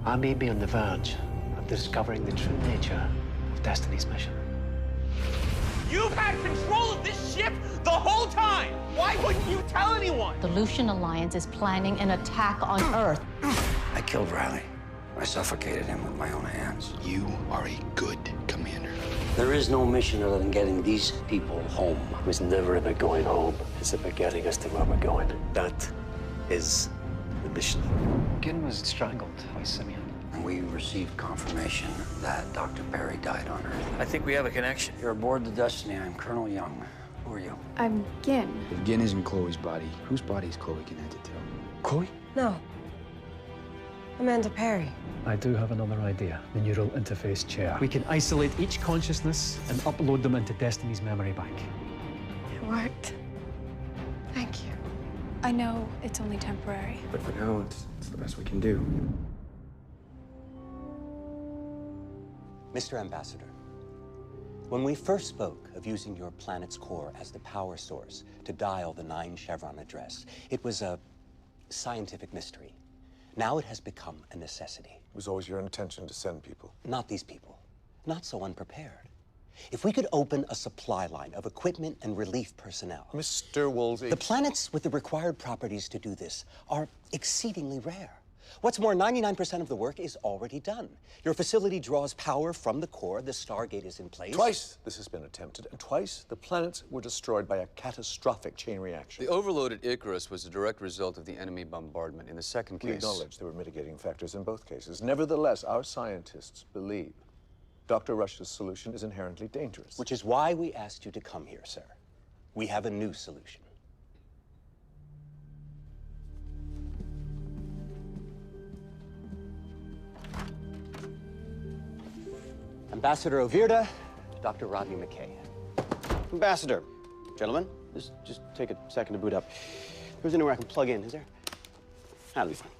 I may be on the verge of discovering the true nature of Destiny's mission. You've had control of this ship the whole time! Why wouldn't you tell anyone? The Lucian Alliance is planning an attack on Earth. I killed Riley. I suffocated him with my own hands. You are a good commander. There is no mission other than getting these people home. It was never about going home. It's about getting us to where we're going. That is the mission. Gin was strangled by Simeon. And we received confirmation that Dr. Perry died on Earth. I think we have a connection. You're aboard the Destiny. I'm Colonel Young. Who are you? I'm Gin. If Gin isn't Chloe's body, whose body is Chloe connected to? Chloe? No. Amanda Perry. I do have another idea. The neural interface chair. We can isolate each consciousness and upload them into Destiny's memory bank. It worked. Thank you. I know it's only temporary. But for now, it's the best we can do. Mr. Ambassador, when we first spoke of using your planet's core as the power source to dial the 9 Chevron address, it was a scientific mystery. Now it has become a necessity. It was always your intention to send people. Not these people. Not so unprepared. If we could open a supply line of equipment and relief personnel... Mr. Woolsey... The planets with the required properties to do this are exceedingly rare. What's more, 99% of the work is already done. Your facility draws power from the core, the stargate is in place. Twice this has been attempted, and twice the planets were destroyed by a catastrophic chain reaction. The overloaded Icarus was a direct result of the enemy bombardment. In the second We case... acknowledge there were mitigating factors in both cases. Nevertheless, our scientists believe Dr. Rush's solution is inherently dangerous. Which is why we asked you to come here, sir. We have a new solution. Ambassador Ovirda, Dr. Rodney McKay. Ambassador, gentlemen, just take a second to boot up. If there's anywhere I can plug in, is there? That'll be fine.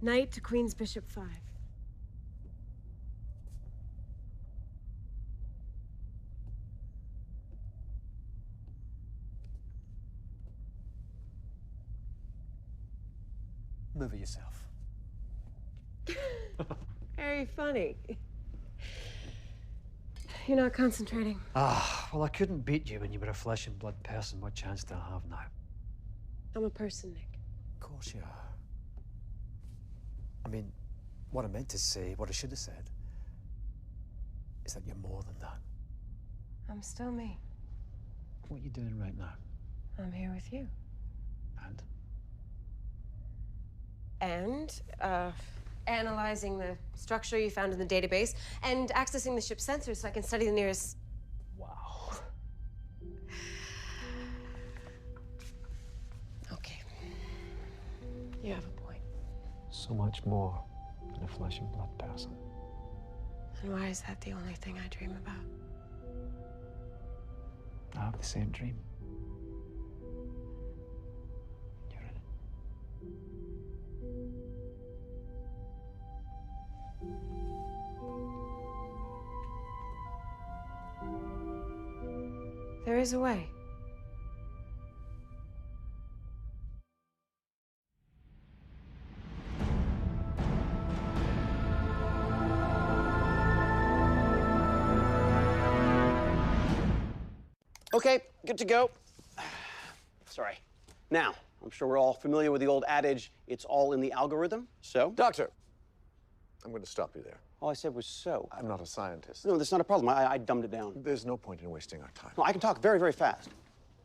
Knight to Queen's Bishop 5. Move it yourself. Very funny. You're not concentrating. Well, I couldn't beat you when you were a flesh and blood person. What chance do I have now? I'm a person, Nick. Of course you are. I mean, what I meant to say, what I should have said, is that you're more than that. I'm still me. What are you doing right now? I'm here with you. And? Analyzing the structure you found in the database and accessing the ship's sensors so I can study the nearest... Wow. Okay. You have a point. So much more than a flesh and blood person. And why is that the only thing I dream about? I have the same dream. You're in it. There is a way. Okay, good to go. Sorry. Now, I'm sure we're all familiar with the old adage, it's all in the algorithm, so? Doctor, I'm going to stop you there. All I said was so. I'm not a scientist. No, that's not a problem. I dumbed it down. There's no point in wasting our time. No, I can talk very, very fast.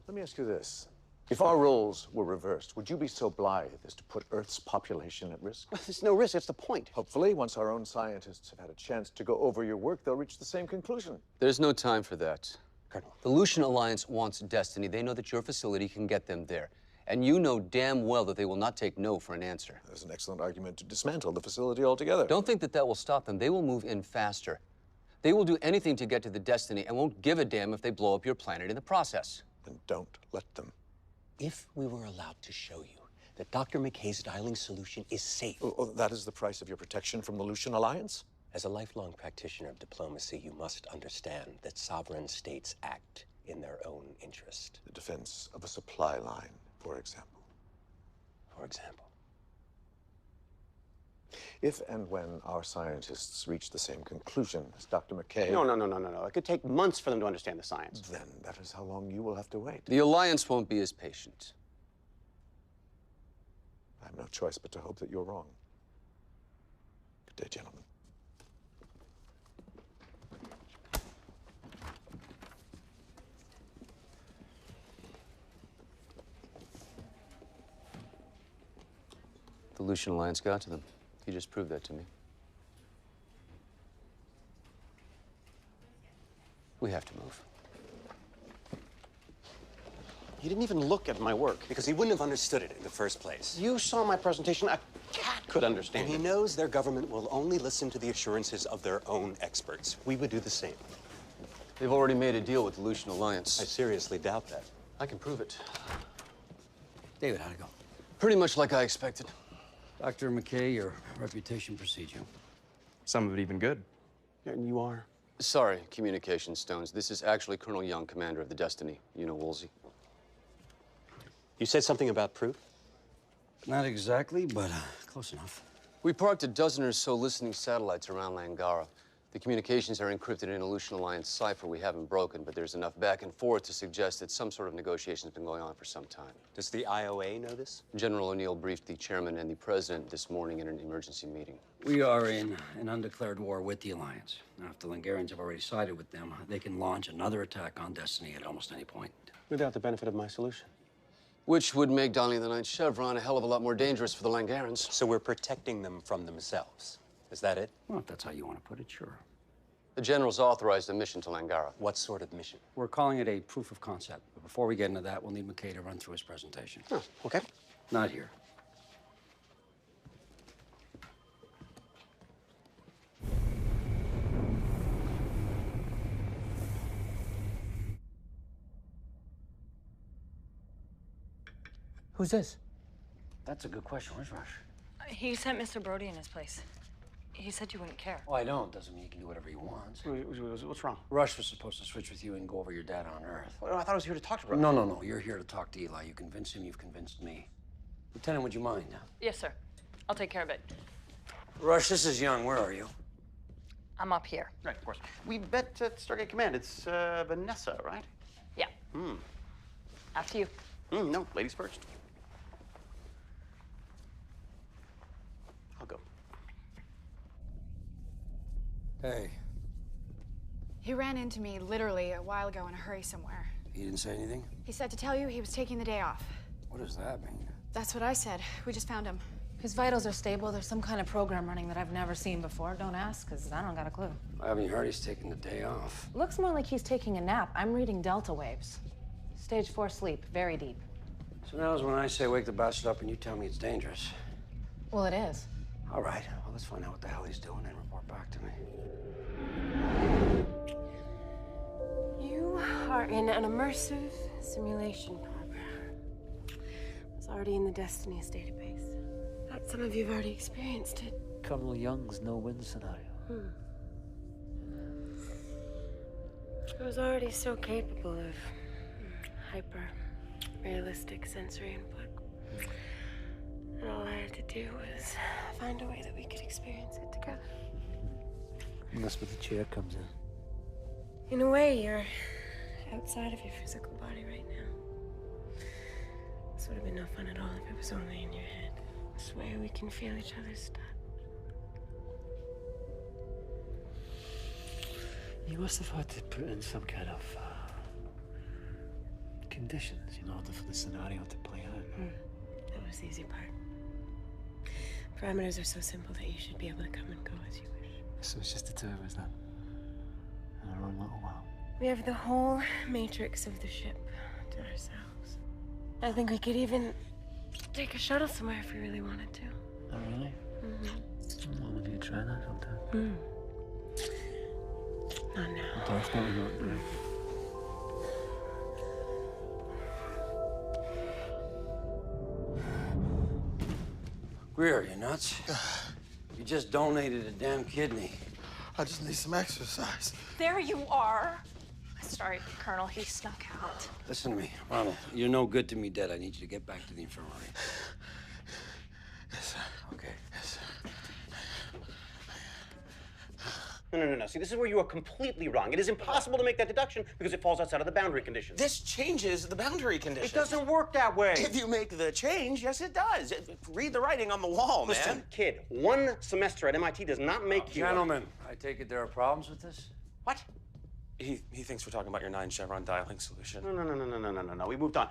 Let me ask you this. If our roles were reversed, would you be so blithe as to put Earth's population at risk? There's no risk, that's the point. Hopefully, once our own scientists have had a chance to go over your work, they'll reach the same conclusion. There's no time for that. Colonel. The Lucian Alliance wants Destiny. They know that your facility can get them there. And you know damn well that they will not take no for an answer. There's an excellent argument to dismantle the facility altogether. Don't think that that will stop them. They will move in faster. They will do anything to get to the Destiny and won't give a damn if they blow up your planet in the process. Then don't let them. If we were allowed to show you that Dr. McKay's dialing solution is safe... Oh, that is the price of your protection from the Lucian Alliance? As a lifelong practitioner of diplomacy, you must understand that sovereign states act in their own interest. The defense of a supply line, for example. For example. If and when our scientists reach the same conclusion as Dr. McKay... No. It could take months for them to understand the science. Then that is how long you will have to wait. The Alliance won't be as patient. I have no choice but to hope that you're wrong. Good day, gentlemen. The Lucian Alliance got to them. You just proved that to me. We have to move. You didn't even look at my work. Because he wouldn't have understood it in the first place. You saw my presentation. A cat could understand And he it. knows their government will only listen to the assurances of their own experts. We would do the same. They've already made a deal with the Lucian Alliance. I seriously doubt that. I can prove it. David, how'd it go? Pretty much like I expected. Dr. McKay, your reputation precedes you. Some of it even good. And you are? Sorry, Communication Stones. This is actually Colonel Young, commander of the Destiny. You know Woolsey. You said something about proof? Not exactly, but close enough. We parked a dozen or so listening satellites around Langara. The communications are encrypted in a Lucian Alliance cipher we haven't broken, but there's enough back and forth to suggest that some sort of negotiation has been going on for some time. Does the IOA know this? General O'Neill briefed the chairman and the president this morning in an emergency meeting. We are in an undeclared war with the Alliance. Now, if the Langarians have already sided with them, they can launch another attack on Destiny at almost any point. Without the benefit of my solution. Which would make donning the Ninth Chevron a hell of a lot more dangerous for the Langarians. So we're protecting them from themselves. Is that it? Well, if that's how you want to put it, sure. The general's authorized a mission to Langara. What sort of mission? We're calling it a proof of concept. But before we get into that, we'll need McKay to run through his presentation. Oh, okay. Not here. Who's this? That's a good question. Where's Rush? He sent Mr. Brody in his place. He said you wouldn't care. Oh, I don't. Doesn't mean he can do whatever he wants. What's wrong? Rush was supposed to switch with you and go over your data on Earth. Well, I thought I was here to talk to Rush. No. You're here to talk to Eli. You convinced him, you've convinced me. Lieutenant, would you mind? Yes, sir. I'll take care of it. Rush, this is Young. Where are you? I'm up here. Right, of course. We met at Stargate Command. It's Vanessa, right? Yeah. After you. No, ladies first. I'll go. Hey. He ran into me literally a while ago in a hurry somewhere. He didn't say anything? He said to tell you he was taking the day off. What does that mean? That's what I said. We just found him. His vitals are stable. There's some kind of program running that I've never seen before. Don't ask, because I don't got a clue. I haven't heard he's taking the day off. Looks more like he's taking a nap. I'm reading delta waves. Stage 4 sleep, very deep. So now's when I say wake the bastard up and you tell me it's dangerous. Well, it is. All right, well, let's find out what the hell he's doing and report back to me. You are in an immersive simulation program. It's already in the Destiny's database. But some of you have already experienced it. Colonel Young's no-win scenario. I was already so capable of hyper-realistic sensory input. And all I had to do was find a way that we could experience it together. And that's where the chair comes in. In a way, you're outside of your physical body right now. This would have been no fun at all if it was only in your head. This way we can feel each other's touch. You must have had to put in some kind of conditions in order for the scenario to play out. That was the easy part. Parameters are so simple that you should be able to come and go as you wish. So it's just the two of us then? In our own little world. We have the whole matrix of the ship to ourselves. I think we could even take a shuttle somewhere if we really wanted to. Oh, really? Well, we need to try that sometime. Not now. Definitely not now. Greer, are you nuts? You just donated a damn kidney. I just need some exercise. There you are. Sorry, Colonel, he snuck out. Listen to me, Ronald. You're no good to me dead. I need you to get back to the infirmary. Yes, sir. Okay. Yes, sir. No. See, this is where you are completely wrong. It is impossible to make that deduction because it falls outside of the boundary conditions. This changes the boundary conditions. It doesn't work that way. If you make the change, yes, it does. Read the writing on the wall, Listen, man. kid, one semester at MIT does not make you... Gentlemen, I take it there are problems with this? What? He thinks we're talking about your 9 chevron dialing solution. No. We moved on.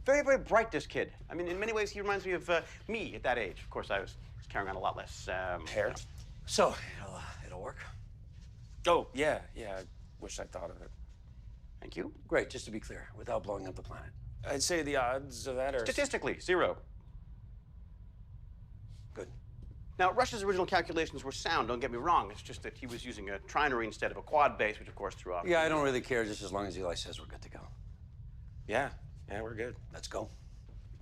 Very, very bright, this kid. I mean, in many ways, he reminds me of me at that age. Of course, I was carrying on a lot less hair. So, it'll work? Oh, yeah. I wish I'd thought of it. Thank you. Great, just to be clear, without blowing up the planet. I'd say the odds of that are... Statistically, 0. Good. Now, Rush's original calculations were sound, don't get me wrong. It's just that he was using a trinary instead of a quad base, which, of course, threw off. Yeah, I don't really care, just as long as Eli says we're good to go. Yeah, we're good. Let's go.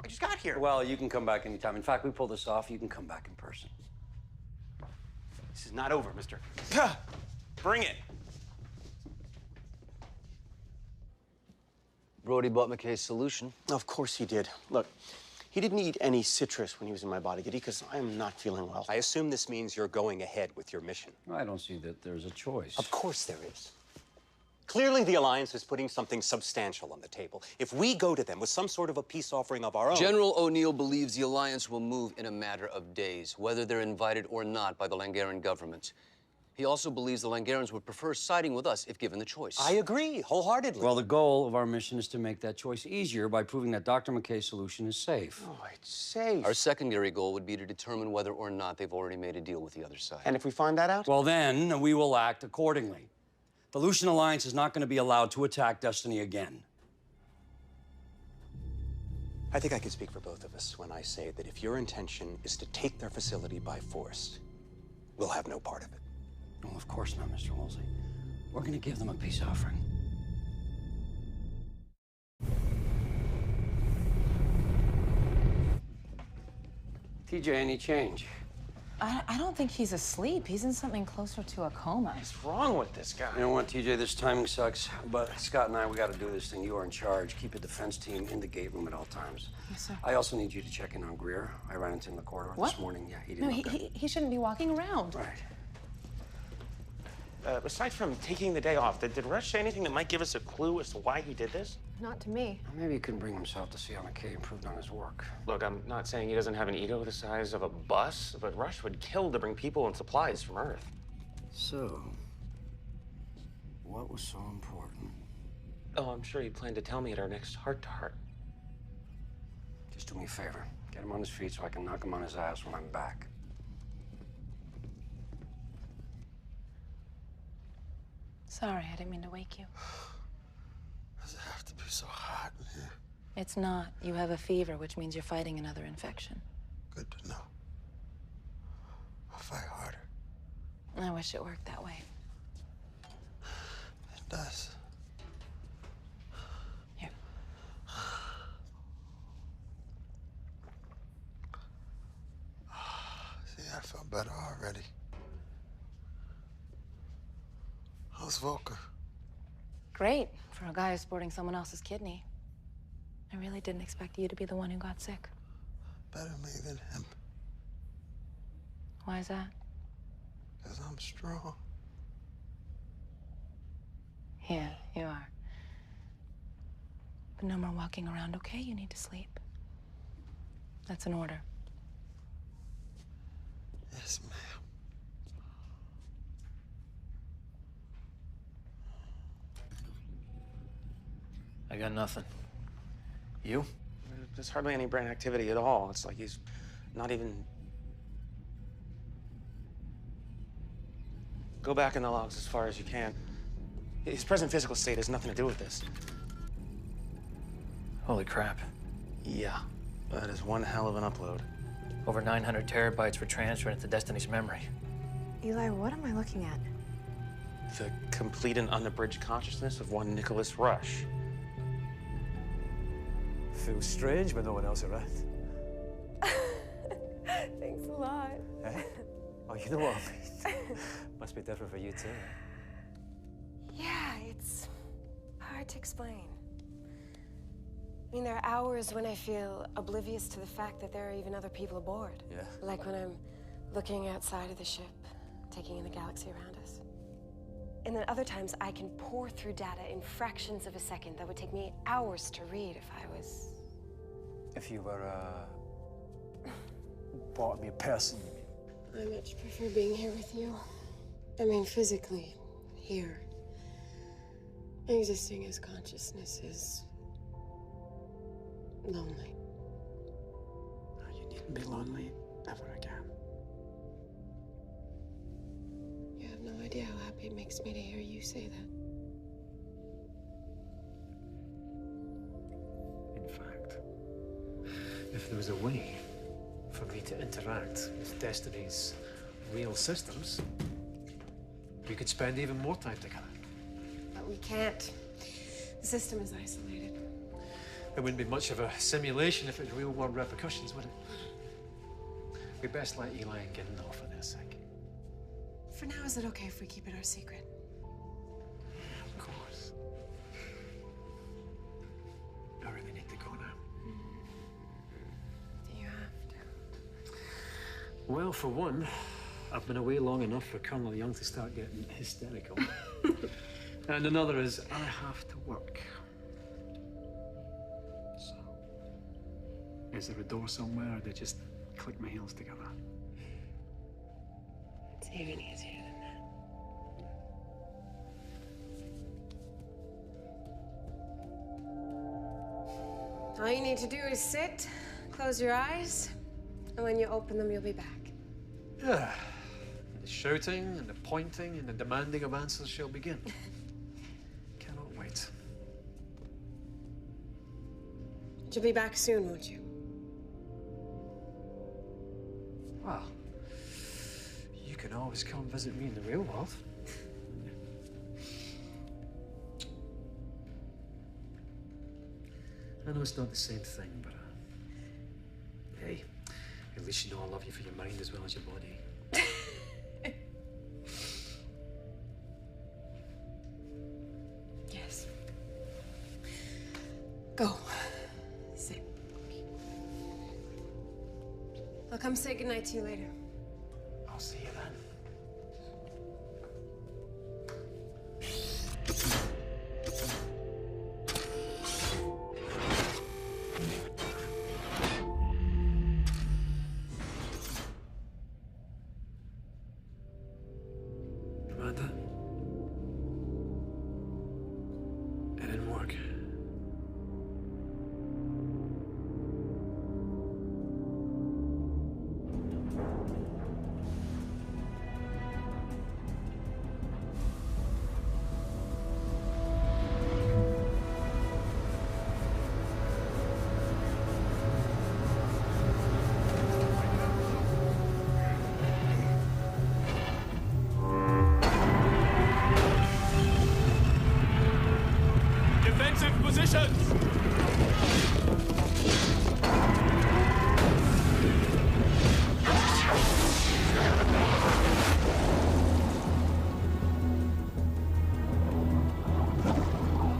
I just got here. Well, you can come back anytime. In fact, we pull this off, you can come back in person. This is not over, mister. Bring it. Brody bought McKay's solution. Of course he did. Look, he didn't eat any citrus when he was in my body, did he? Because I am not feeling well. I assume this means you're going ahead with your mission. I don't see that there's a choice. Of course there is. Clearly, the Alliance is putting something substantial on the table. If we go to them with some sort of a peace offering of our own... General O'Neill believes the Alliance will move in a matter of days, whether they're invited or not by the Langaran government. He also believes the Langarans would prefer siding with us if given the choice. I agree, wholeheartedly. Well, the goal of our mission is to make that choice easier by proving that Dr. McKay's solution is safe. Oh, it's safe. Our secondary goal would be to determine whether or not they've already made a deal with the other side. And if we find that out? Well, then we will act accordingly. The Lucian Alliance is not going to be allowed to attack Destiny again. I think I can speak for both of us when I say that if your intention is to take their facility by force, we'll have no part of it. Well, of course not, Mr. Wolsey. We're going to give them a peace offering. TJ, any change? I don't think he's asleep. He's in something closer to a coma. What's wrong with this guy? You know what, TJ, this timing sucks, but Scott and I, we got to do this thing. You are in charge. Keep a defense team in the gate room at all times. Yes, sir. I also need you to check in on Greer. I ran into him in the corridor this morning. Yeah, he didn't No, look good. he shouldn't be walking around. Right. Aside from taking the day off, did Rush say anything that might give us a clue as to why he did this? Not to me. Well, maybe he couldn't bring himself to see how McKay improved on his work. Look, I'm not saying he doesn't have an ego the size of a bus, but Rush would kill to bring people and supplies from Earth. So, what was so important? Oh, I'm sure he planned to tell me at our next heart-to-heart. Just do me a favor. Get him on his feet so I can knock him on his ass when I'm back. Sorry, I didn't mean to wake you. Does it have to be so hot in here? It's not. You have a fever, which means you're fighting another infection. Good to know. I'll fight harder. I wish it worked that way. It does. Here. See, I feel better already. How's Volker? Great, for a guy who's sporting someone else's kidney. I really didn't expect you to be the one who got sick. Better me than him. Why is that? Because I'm strong. Yeah, you are. But no more walking around, okay? You need to sleep. That's an order. Yes, ma'am. I got nothing. You? There's hardly any brain activity at all. It's like he's not even... Go back in the logs as far as you can. His present physical state has nothing to do with this. Holy crap. Yeah, that is one hell of an upload. Over 900 terabytes were transferred into Destiny's memory. Eli, what am I looking at? The complete and unabridged consciousness of one Nicholas Rush. Feels strange when no one else around. Thanks a lot. Eh? Oh, you know what I mean? Must be different for you too. Yeah, it's hard to explain. I mean, there are hours when I feel oblivious to the fact that there are even other people aboard. Yeah. Like when I'm looking outside of the ship, taking in the galaxy around us. And then other times I can pore through data in fractions of a second that would take me hours to read if I was... If you were, part of me, a person, you mean? I much prefer being here with you. I mean, physically, here. Existing as consciousness is lonely. You needn't be lonely ever again. You have no idea how happy it makes me to hear you say that. In fact, if there was a way for me to interact with Destiny's real systems, we could spend even more time together. But we can't. The system is isolated. It wouldn't be much of a simulation if it had real-world repercussions, would it? We'd best let Eli and Gideon know for their sake. For now, is it okay if we keep it our secret? Of course. I really need to go now. Do you have to? Well, for one, I've been away long enough for Colonel Young to start getting hysterical. And another is I have to work. So, is there a door somewhere, or do I just click my heels together? It's even easier than that. All you need to do is sit, close your eyes, and when you open them, you'll be back. Yeah. The shouting and the pointing and the demanding of answers shall begin. Cannot wait. You'll be back soon, won't you? Well, you can always come visit me in the real world. I know it's not the same thing, but hey, at least you know I love you for your mind as well as your body. Yes. Go. Sit. I'll come say goodnight to you later. I'll see you then. Amanda? It didn't work. Defensive positions!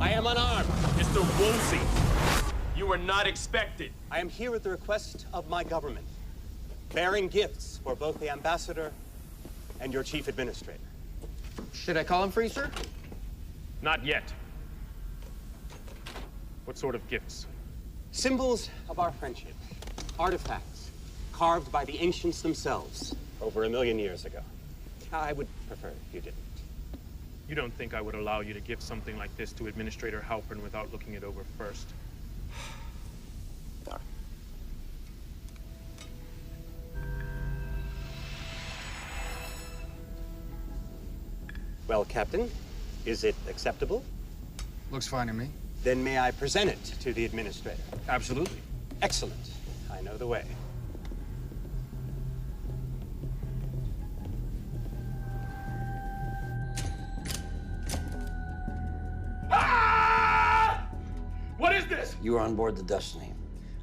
I am unarmed. Mr. Woolsey, you were not expected. I am here at the request of my government, bearing gifts for both the ambassador and your chief administrator. Should I call him free, sir? Not yet. What sort of gifts? Symbols of our friendship. Artifacts carved by the ancients themselves over 1 million years ago. I would prefer if you didn't. You don't think I would allow you to give something like this to Administrator Halpern without looking it over first? Sorry. Well, Captain, is it acceptable? Looks fine to me. Then may I present it to the Administrator? Absolutely. Excellent. I know the way. What is this? You are on board the Destiny.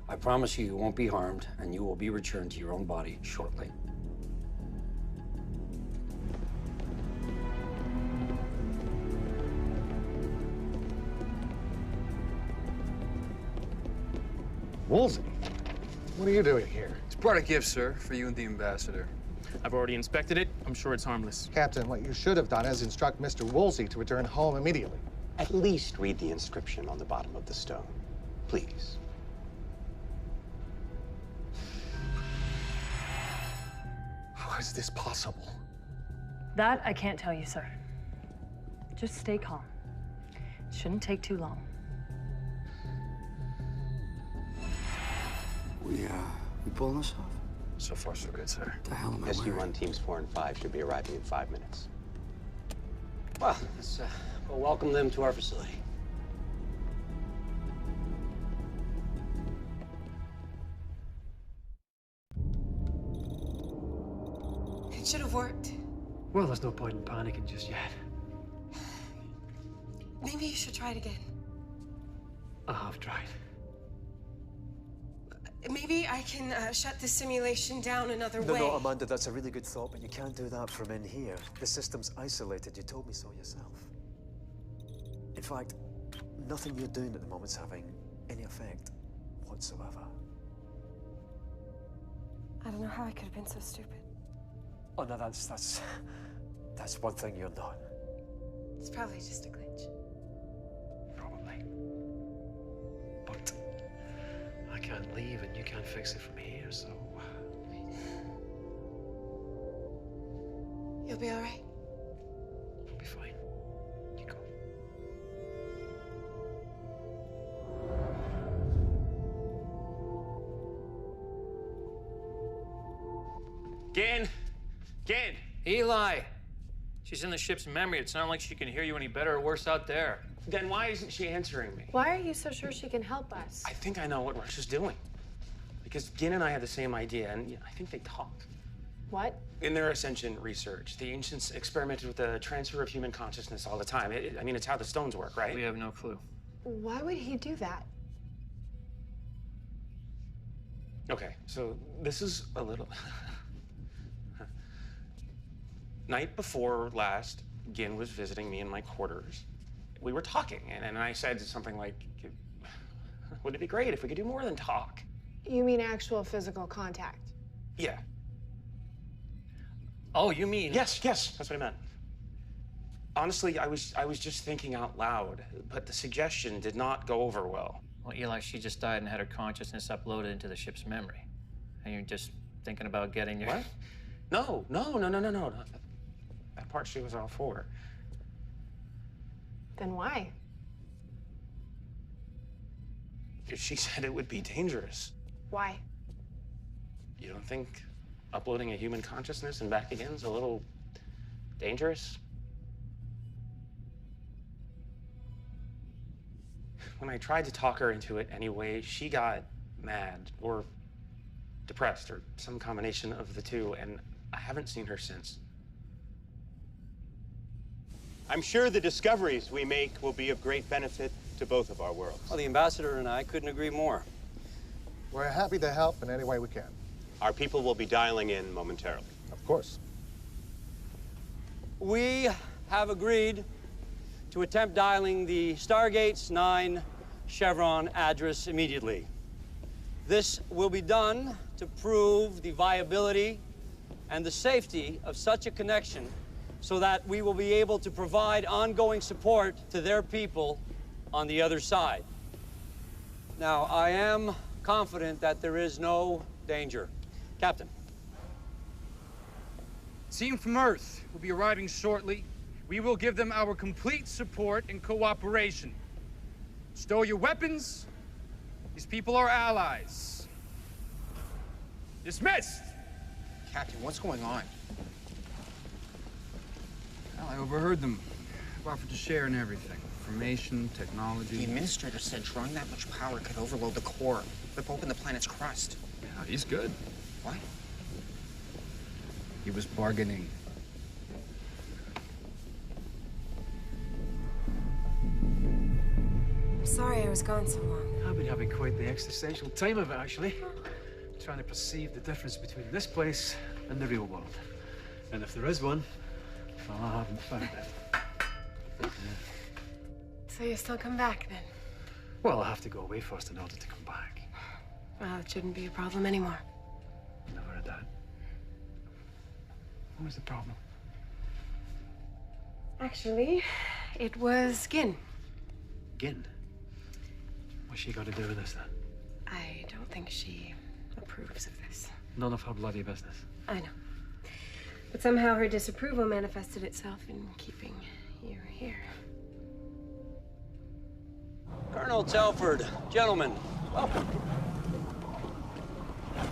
I promise you, you won't be harmed, and you will be returned to your own body shortly. Woolsey? What are you doing here? It's brought a gift, sir, for you and the ambassador. I've already inspected it. I'm sure it's harmless. Captain, what you should have done is instruct Mr. Woolsey to return home immediately. At least read the inscription on the bottom of the stone, please. How is this possible? That I can't tell you, sir. Just stay calm. It shouldn't take too long. We pulling this off? So far, so good, sir. The hell am I SG-1 wearing? teams 4 and 5 should be arriving in 5 minutes. Well, let's go welcome them to our facility. It should have worked. Well, there's no point in panicking just yet. Maybe you should try it again. I have tried. Maybe I can shut the simulation down another No, way. no, Amanda, that's a really good thought, but you can't do that from in here. The system's isolated. You told me so yourself. In fact, nothing you're doing at the moment's having any effect whatsoever. I don't know how I could have been so stupid. Oh, no, that's one thing you're not. It's probably just a glitch. Probably. But I can't leave and you can't fix it from here, so... You'll be all right? I'll be fine. You go. Gin! Gin! Eli! She's in the ship's memory. It's not like she can hear you any better or worse out there. Then why isn't she answering me? Why are you so sure she can help us? I think I know what Rush is doing. Because Gin and I had the same idea, and I think they talked. What? In their Ascension research, the ancients experimented with the transfer of human consciousness all the time. I mean, it's how the stones work, right? We have no clue. Why would he do that? Okay, so this is a little... Night before last, Gin was visiting me in my quarters. We were talking, and I said something like, would it be great if we could do more than talk? You mean actual physical contact? Yeah. Oh, you mean... Yes, that's what I meant. Honestly, I was just thinking out loud, but the suggestion did not go over well. Well, Eli, she just died and had her consciousness uploaded into the ship's memory. And you're just thinking about getting your... What? No. That part she was all for. Then why? She said it would be dangerous. Why? You don't think uploading a human consciousness and back again is a little dangerous? When I tried to talk her into it anyway, she got mad or depressed or some combination of the two, and I haven't seen her since. I'm sure the discoveries we make will be of great benefit to both of our worlds. Well, the ambassador and I couldn't agree more. We're happy to help in any way we can. Our people will be dialing in momentarily. Of course. We have agreed to attempt dialing the Stargate's 9 Chevron address immediately. This will be done to prove the viability and the safety of such a connection so that we will be able to provide ongoing support to their people on the other side. Now, I am confident that there is no danger. Captain. Team from Earth will be arriving shortly. We will give them our complete support and cooperation. Stow your weapons. These people are allies. Dismissed! Captain, what's going on? Well, I overheard them. I've offered to share in everything. Information, technology. The administrator said drawing that much power could overload the core, rip open the planet's crust. Yeah, he's good. What? He was bargaining. I'm sorry I was gone so long. I've been having quite the existential time of it, actually. Trying to perceive the difference between this place and the real world. And if there is one, well, I haven't found it. So you still come back, then? Well, I have to go away first in order to come back. Well, it shouldn't be a problem anymore. Never heard that. What was the problem? Actually, it was Gin. Gin? What's she got to do with this, then? I don't think she approves of this. None of her bloody business. I know. But somehow her disapproval manifested itself in keeping you here. Colonel Telford, gentlemen, welcome.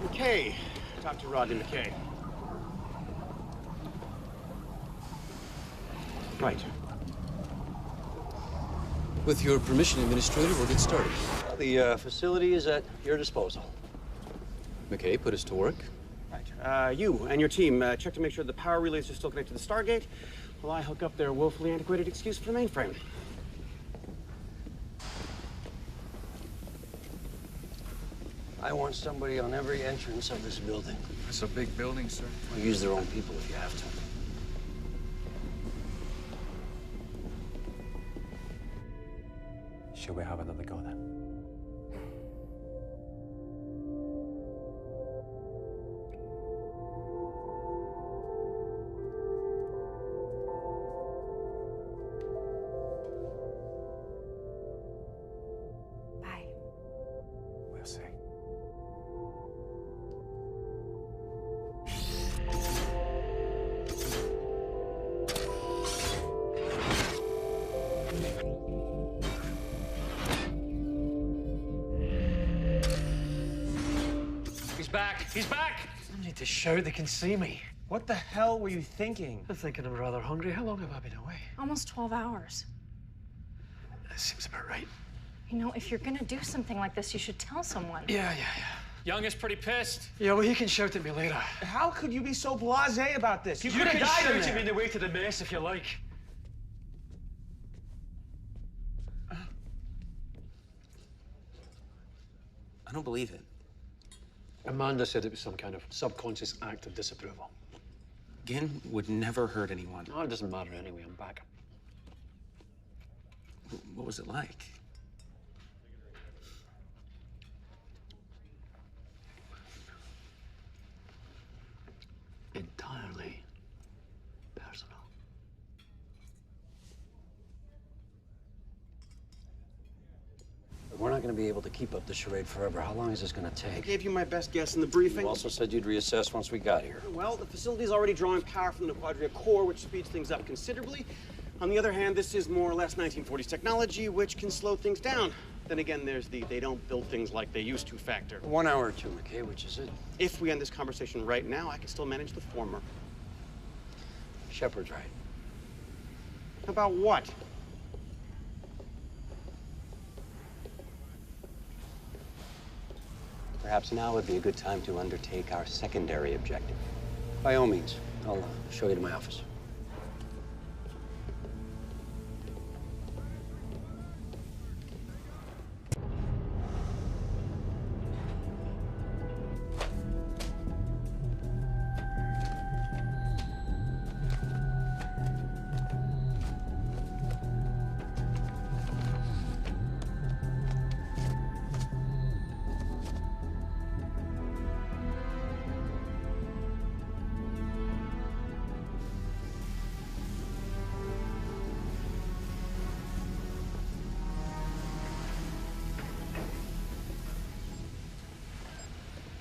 McKay. Dr. Rodney McKay. Right. With your permission, Administrator, we'll get started. The facility is at your disposal. McKay, put us to work. Right. You and your team check to make sure the power relays are still connected to the Stargate while I hook up their woefully antiquated excuse for the mainframe. I want somebody on every entrance of this building. It's a big building, sir. Well, use their own people if you have to. Shall we have another go then? Bye. We'll see. He's back! He's back! I don't need to shout, they can see me. What the hell were you thinking? I'm thinking I'm rather hungry. How long have I been away? Almost 12 hours. That seems about right. You know, if you're gonna do something like this, you should tell someone. Yeah. Young is pretty pissed. Yeah, well, he can shout at me later. How could you be so blasé about this? You could can have died shout in at there. me in the way to the mess if you like. I don't believe it. Amanda said it was some kind of subconscious act of disapproval. Gin would never hurt anyone. Oh, it doesn't matter anyway, I'm back. What was it like? Entirely personal. We're not going to be able to keep up the charade forever. How long is this going to I take? gave you my best guess in the briefing. You also said you'd reassess once we got here. Well, the facility's already drawing power from the Quadria core, which speeds things up considerably. On the other hand, this is more or less 1940s technology, which can slow things down. Then again, there's the they don't build things like they used to factor. 1 hour or two, McKay, which is it? If we end this conversation right now, I can still manage the former. Shepard's right. About what? Perhaps now would be a good time to undertake our secondary objective. By all means. I'll show you to my office.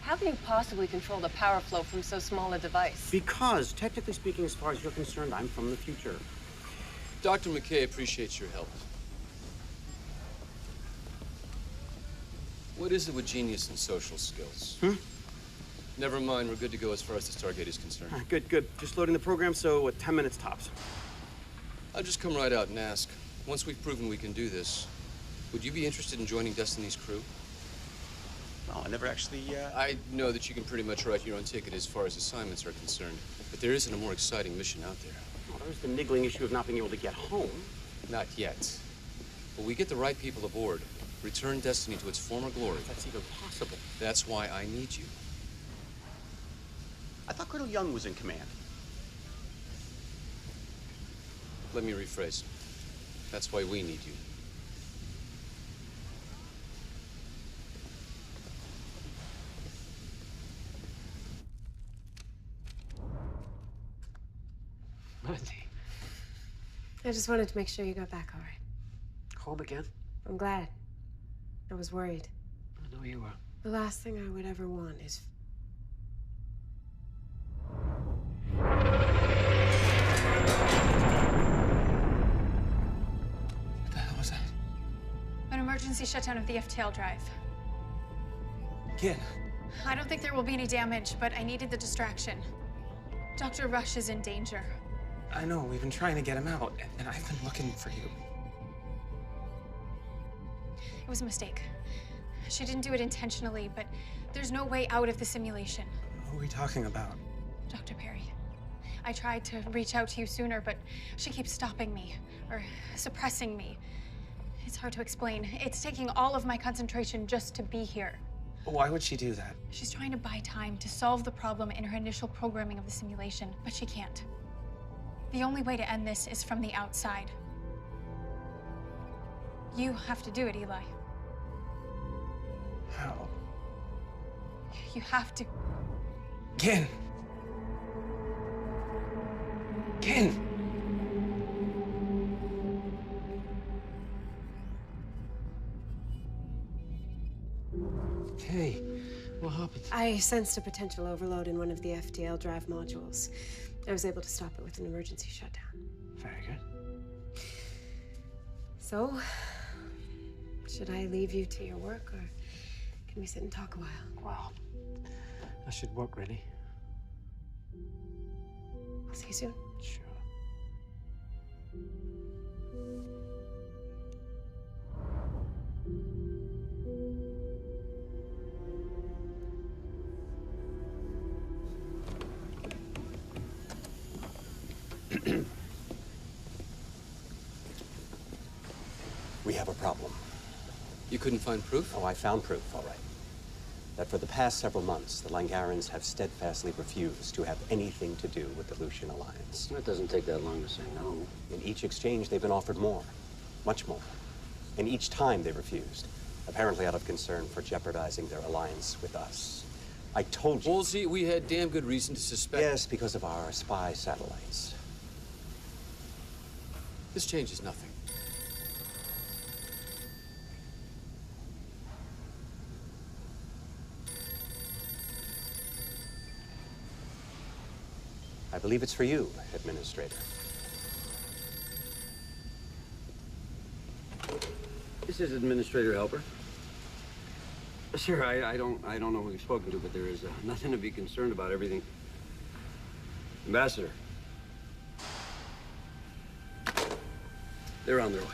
How can you possibly control the power flow from so small a device? Because, technically speaking, as far as you're concerned, I'm from the future. Dr. McKay appreciates your help. What is it with genius and social skills? Never mind, we're good to go as far as the Stargate is concerned. Good. Just loading the program, so 10 minutes tops. I'll just come right out and ask. Once we've proven we can do this, would you be interested in joining Destiny's crew? Oh, I never actually, I know that you can pretty much write your own ticket as far as assignments are concerned, but there isn't a more exciting mission out there. Well, there's the niggling issue of not being able to get home. Not yet. But we get the right people aboard, return Destiny to its former glory. That's even possible. That's why I need you. I thought Colonel Young was in command. Let me rephrase. That's why we need you. Mandy. I just wanted to make sure you got back all right. Home again? I'm glad. I was worried. I know you were. The last thing I would ever want is... What the hell was that? An emergency shutdown of the FTL drive. Again? I don't think there will be any damage, but I needed the distraction. Dr. Rush is in danger. I know, we've been trying to get him out, and I've been looking for you. It was a mistake. She didn't do it intentionally, but there's no way out of the simulation. Who are we talking about? Dr. Perry. I tried to reach out to you sooner, but she keeps stopping me, or suppressing me. It's hard to explain. It's taking all of my concentration just to be here. Why would she do that? She's trying to buy time to solve the problem in her initial programming of the simulation, but she can't. The only way to end this is from the outside. You have to do it, Eli. How? You have to. Ken! Ken! Hey, what happened? I sensed a potential overload in one of the FTL drive modules. I was able to stop it with an emergency shutdown. Very good. So, should I leave you to your work, or can we sit and talk a while? Well, that should work, really. I'll see you soon. Sure. We have a problem. You couldn't find proof? Oh, I found proof, all right. That for the past several months, the Langarans have steadfastly refused to have anything to do with the Lucian Alliance. It doesn't take that long to say no. In each exchange, they've been offered more. Much more. And each time they refused, apparently out of concern for jeopardizing their alliance with us. I told you... Woolsey, we had damn good reason to suspect... Yes, because of our spy satellites. This changes nothing. I believe it's for you, Administrator. This is Administrator Helper. Sir, I don't know who you've spoken to, but there is nothing to be concerned about. Everything. Ambassador. They're on their way.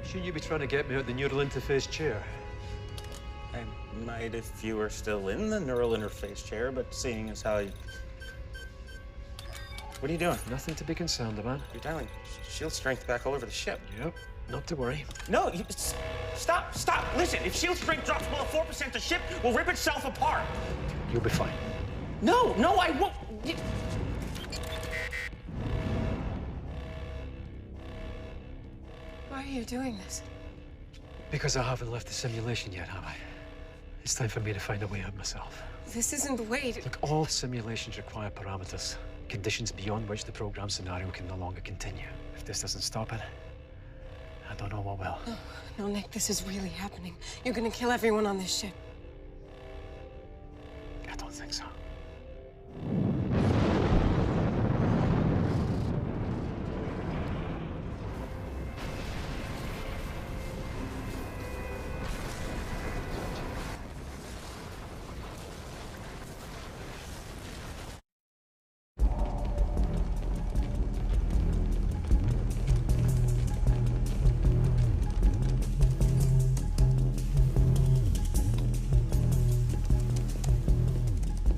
Shouldn't you be trying to get me out the neural interface chair? I might if you were still in the neural interface chair, but seeing as how you... What are you doing? Nothing to be concerned about. You're dialing shield strength back all over the ship. Yep, not to worry. No, stop, stop. Listen, if shield strength drops below 4%, the ship will rip itself apart. You'll be fine. No, no, I won't. Why are you doing this? Because I haven't left the simulation yet, have I? It's time for me to find a way out myself. This isn't the way to... Look, all simulations require parameters, conditions beyond which the program scenario can no longer continue. If this doesn't stop it, I don't know what will. No, Nick, this is really happening. You're gonna kill everyone on this ship. I don't think so.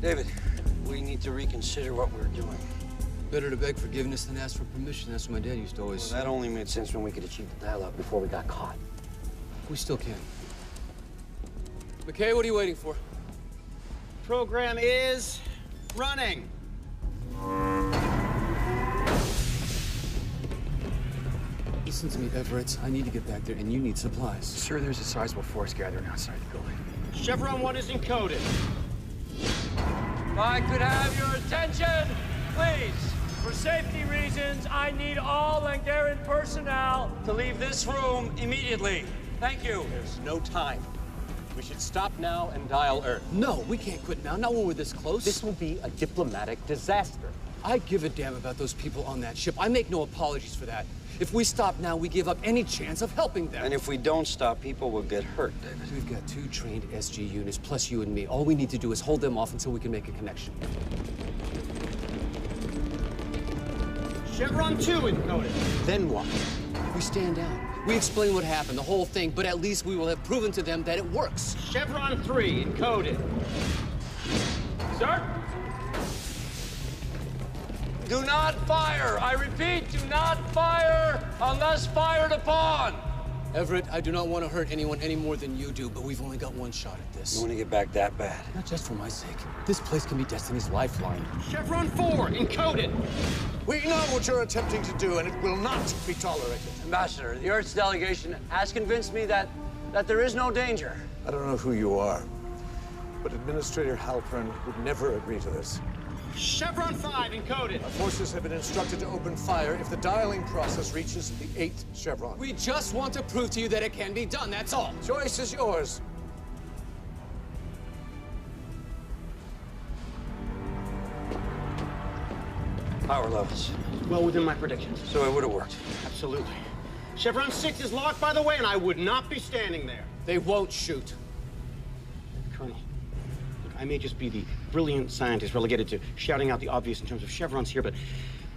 David, we need to reconsider what we're doing. Better to beg forgiveness than ask for permission. That's what my dad used to always say. That only made sense when we could achieve the dial-up before we got caught. We still can. McKay, what are you waiting for? Program is running. Listen to me, Everett. I need to get back there, and you need supplies. Sir, there's a sizable force gathering outside the building. Chevron 1 is encoded. If I could have your attention, please. For safety reasons, I need all Langarian personnel to leave this room immediately. Thank you. There's no time. We should stop now and dial Earth. No, we can't quit now, not when we're this close. This will be a diplomatic disaster. I give a damn about those people on that ship. I make no apologies for that. If we stop now, we give up any chance of helping them. And if we don't stop, people will get hurt, David. We've got 2 trained SG units, plus you and me. All we need to do is hold them off until we can make a connection. Chevron 2 encoded. Then what? We stand down. We explain what happened, the whole thing, but at least we will have proven to them that it works. Chevron 3 encoded. Sir? Do not fire. I repeat, do not fire unless fired upon. Everett, I do not want to hurt anyone any more than you do, but we've only got one shot at this. You want to get back that bad? Not just for my sake. This place can be Destiny's lifeline. Chevron 4 encoded. We know what you're attempting to do, and it will not be tolerated. Ambassador, the Earth's delegation has convinced me that there is no danger. I don't know who you are, but Administrator Halpern would never agree to this. Chevron 5 encoded. Our forces have been instructed to open fire if the dialing process reaches the 8th chevron. We just want to prove to you that it can be done, that's all. Choice is yours. Power levels. Well within my predictions. So it would have worked. Absolutely. Chevron 6 is locked, by the way, and I would not be standing there. They won't shoot. Colonel, look, I may just be the brilliant scientist relegated to shouting out the obvious in terms of chevrons here, but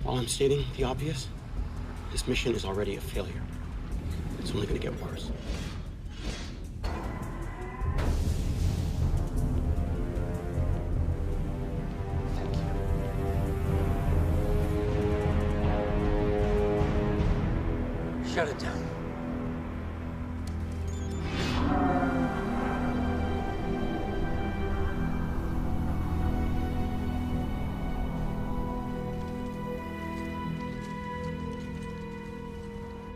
while I'm stating the obvious, this mission is already a failure. It's only going to get worse. Shut it down.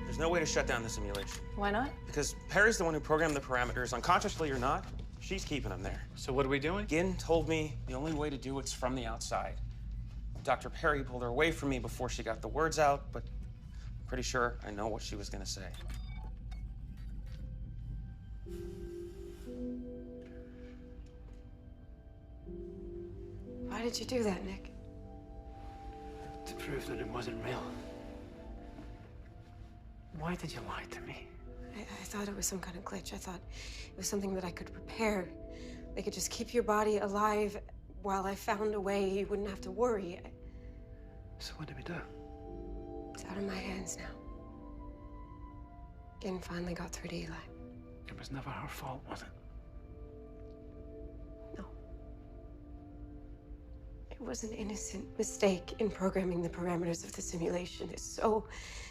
There's no way to shut down the simulation. Why not? Because Perry's the one who programmed the parameters. Unconsciously or not, she's keeping them there. So what are we doing? Ginn told me the only way to do it's from the outside. Dr. Perry pulled her away from me before she got the words out, but I'm pretty sure I know what she was gonna say. Why did you do that, Nick? To prove that it wasn't real. Why did you lie to me? I thought it was some kind of glitch. I thought it was something that I could repair. They could just keep your body alive while I found a way you wouldn't have to worry. So what did we do? It's out of my hands now. Ginn finally got through to Eli. It was never her fault, was it? No. It was an innocent mistake in programming the parameters of the simulation. It's so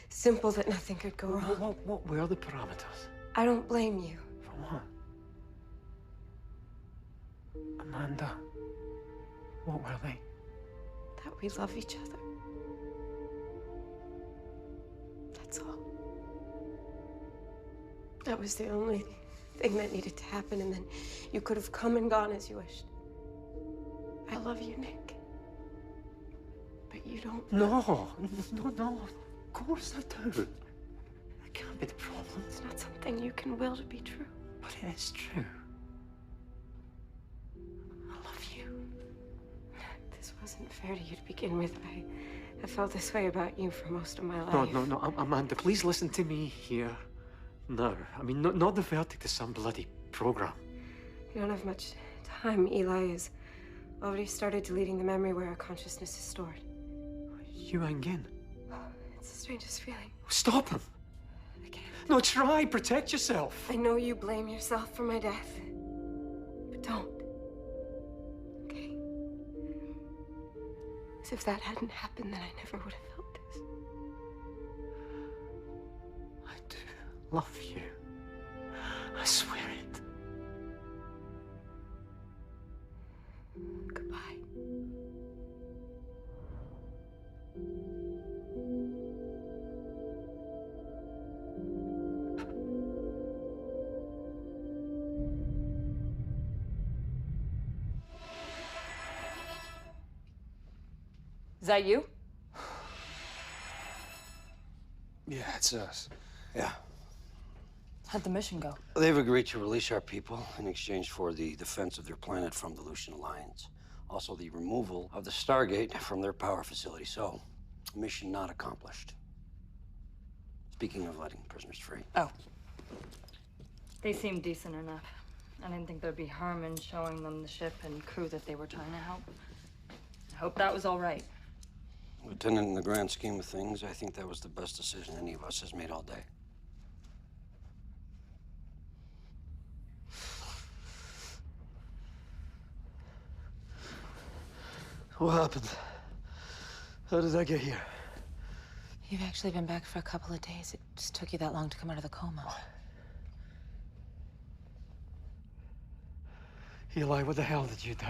simple that nothing could go wrong. What were the parameters? I don't blame you. For what? Amanda, what were they? That we love each other. That's all. That was the only thing that needed to happen, and then you could have come and gone as you wished. I love you, Nick. But you don't. No. Of course I do. That can't be the problem. It's not something you can will to be true. But it is true. I love you. This wasn't fair to you to begin with. I felt this way about you for most of my life. No, Amanda, please listen to me here. No, I mean, not the verdict of some bloody program. You don't have much time. Eli has already started deleting the memory where our consciousness is stored. You and Ginn? It's the strangest feeling. Stop him! I can't. No, try. Protect yourself. I know you blame yourself for my death. But don't. Okay? As if that hadn't happened, then I never would have felt this. I do love you. I swear it. Goodbye. Is that you? Yeah, it's us. Yeah. How'd the mission go? They've agreed to release our people in exchange for the defense of their planet from the Lucian Alliance. Also, the removal of the Stargate from their power facility. So, mission not accomplished. Speaking of letting prisoners free. Oh. They seemed decent enough. I didn't think there'd be harm in showing them the ship and crew that they were trying to help. I hope that was all right. Lieutenant, in the grand scheme of things, I think that was the best decision any of us has made all day. What happened? How did I get here? You've actually been back for a couple of days. It just took you that long to come out of the coma. Eli, what the hell did you do?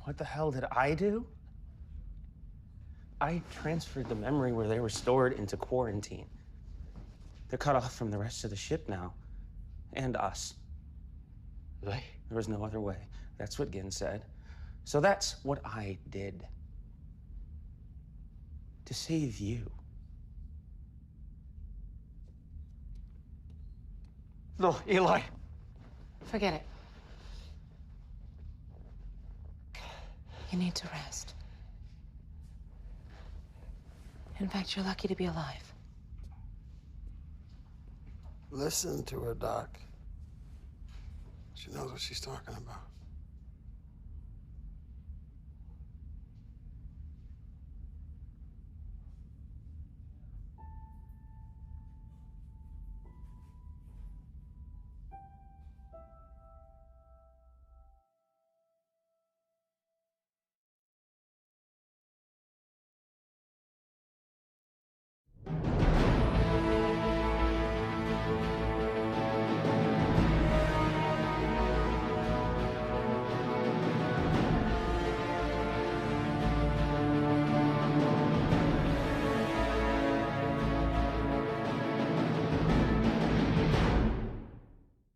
What the hell did I do? I transferred the memory where they were stored into quarantine. They're cut off from the rest of the ship now. And us. Really? There was no other way. That's what Ginn said. So that's what I did. To save you. No, Eli. Forget it. You need to rest. In fact, you're lucky to be alive. Listen to her, Doc. She knows what she's talking about.